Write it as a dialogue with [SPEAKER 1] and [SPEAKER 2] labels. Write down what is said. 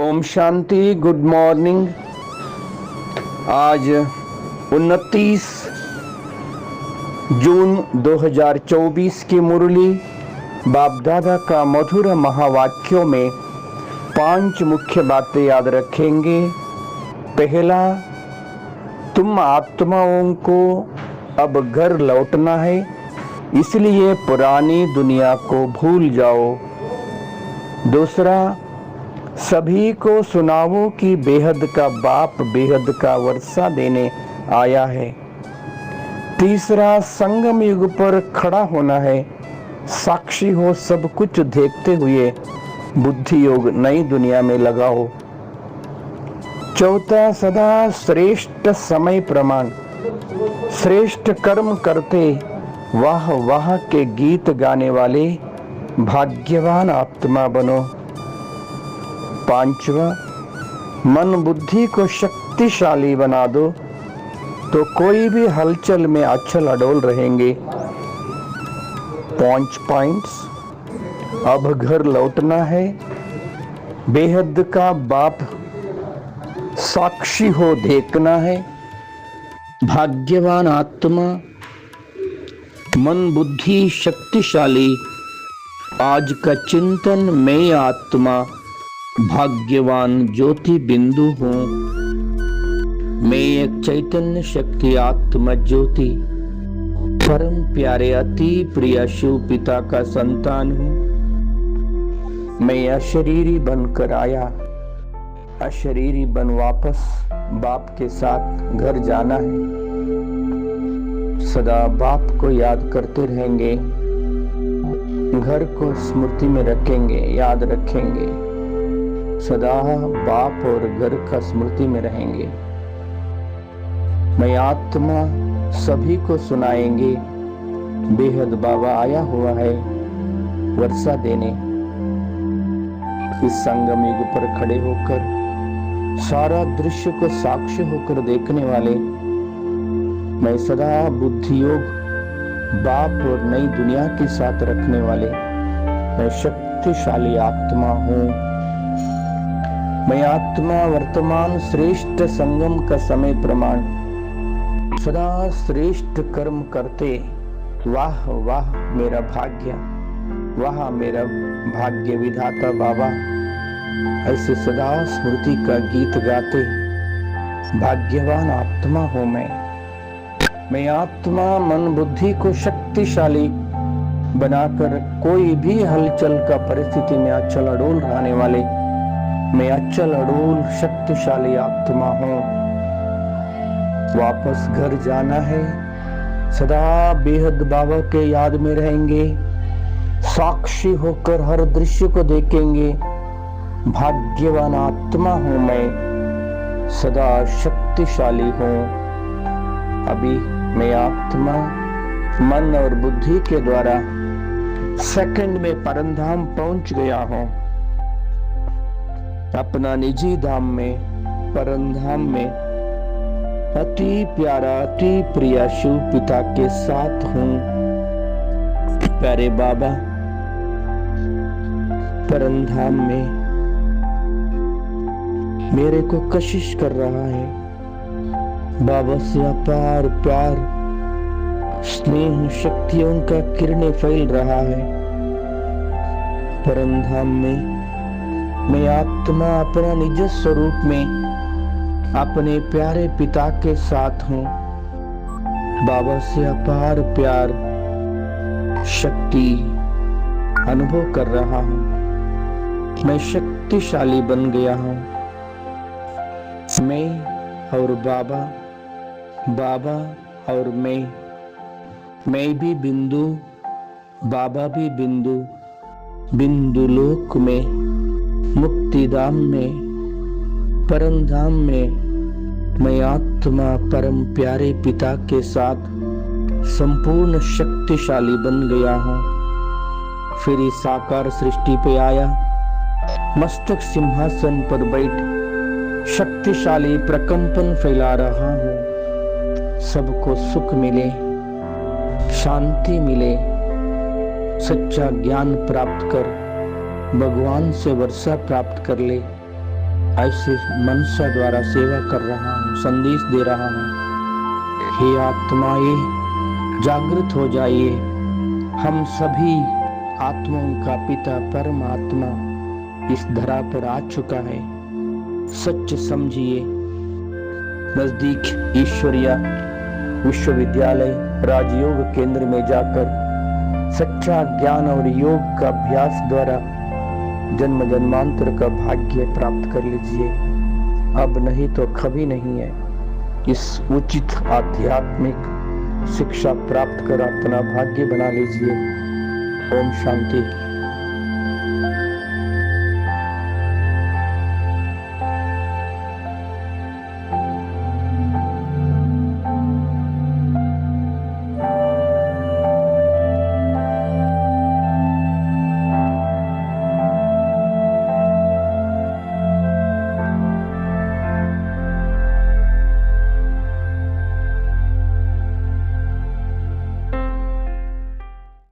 [SPEAKER 1] Om Shanti. Good morning. आज 29 जून 2024 की मुरली बाप दादा का मधुर महावाक्यों में 5 मुख्य बातें याद रखेंगे। पहला, तुम आत्माओं को अब घर लौटना है, इसलिए पुरानी दुनिया को भूल जाओ। दूसरा, सभी को सुनाओ कि बेहद का बाप बेहद का वर्षा देने आया है। तीसरा, संगम युग पर खड़ा होना है, साक्षी हो सब कुछ देखते हुए बुद्धि योग नई दुनिया में लगाओ। चौथा, सदा श्रेष्ठ समय प्रमाण, श्रेष्ठ कर्म करते वाह वाह के गीत गाने वाले भाग्यवान आत्मा बनो। पांचवा, मन बुद्धि को शक्तिशाली बना दो तो कोई भी हलचल में अचल अडोल रहेंगे। 5 पॉइंट्स। अब घर लौटना है, बेहद का बाप साक्षी हो देखना है, भाग्यवान आत्मा, मन बुद्धि शक्तिशाली। आज का चिंतन, मैं आत्मा भाग्यवान ज्योति बिंदु हूँ, मैं एक चैतन्य शक्ति आत्मा ज्योति परम प्यारे अति प्रिय शिव पिता का संतान हूँ। मैं अशरीरी बनकर आया, अशरीरी बन वापस बाप के साथ घर जाना है। सदा बाप को याद करते रहेंगे, घर को स्मृति में रखेंगे, याद रखेंगे, सदा बाप और घर का स्मृति में रहेंगे। मैं आत्मा सभी को सुनाएंगे, बेहद बाबा आया हुआ है वर्षा देने। इस संगम युग पर खड़े होकर सारा दृश्य को साक्षी होकर देखने वाले मैं सदा बुद्धि योग बाप और नई दुनिया के साथ रखने वाले मैं शक्तिशाली आत्मा हूँ। मैं आत्मा वर्तमान श्रेष्ठ संगम का समय प्रमाण, सदा श्रेष्ठ कर्म करते वाह वाह मेरा भाग्य, वाह मेरा भाग्य विधाता बाबा, ऐसे सदा स्मृति का गीत गाते भाग्यवान आत्मा हूँ मैं आत्मा मन बुद्धि को शक्तिशाली बनाकर कोई भी हलचल का परिस्थिति में अचल अडोल रहने वाले मैं अचल अडोल शक्तिशाली आत्मा हूँ। वापस घर जाना है, सदा बेहद बाबा के याद में रहेंगे, साक्षी होकर हर दृश्य को देखेंगे। भाग्यवान आत्मा हूँ मैं, सदा शक्तिशाली हूँ। अभी मैं आत्मा मन और बुद्धि के द्वारा सेकंड में परमधाम पहुंच गया हूँ। अपना निजी धाम में, परमधाम में अति प्यारा अति प्रिय शिव पिता के साथ हूँ। प्यारे बाबा परमधाम में मेरे को कशिश कर रहा है। बाबा से अपार प्यार स्नेह शक्तियों का किरणें फैल रहा है। परमधाम में मैं आत्मा अपना निज स्वरूप में अपने प्यारे पिता के साथ हूँ। बाबा से अपार प्यार शक्ति अनुभव कर रहा हूँ। मैं शक्तिशाली बन गया हूँ। मैं और बाबा, बाबा और मैं भी बिंदु, बाबा भी बिंदु, बिंदु लोक में, मुक्तिधाम में, परमधाम में मैं आत्मा परम प्यारे पिता के साथ संपूर्ण शक्तिशाली बन गया हूँ। फिर इस साकार सृष्टि पे आया, मस्तक सिंहासन पर बैठ शक्तिशाली प्रकंपन फैला रहा हूँ। सबको सुख मिले, शांति मिले, सच्चा ज्ञान प्राप्त कर भगवान से वर्षा प्राप्त कर ले, ऐसे मनसा द्वारा सेवा कर रहा हूँ, संदेश दे रहा हूँ। हे आत्माएं जागृत हो जाइए, हम सभी आत्माओं का पिता परमात्मा इस धरा पर आ चुका है। सच समझिए। नजदीक ईश्वरीय विश्वविद्यालय राजयोग केंद्र में जाकर सच्चा ज्ञान और योग का अभ्यास द्वारा जन्म जन्मांतर का भाग्य प्राप्त कर लीजिए। अब नहीं तो कभी नहीं है। इस उचित आध्यात्मिक शिक्षा प्राप्त कर अपना भाग्य बना लीजिए। ओम शांति।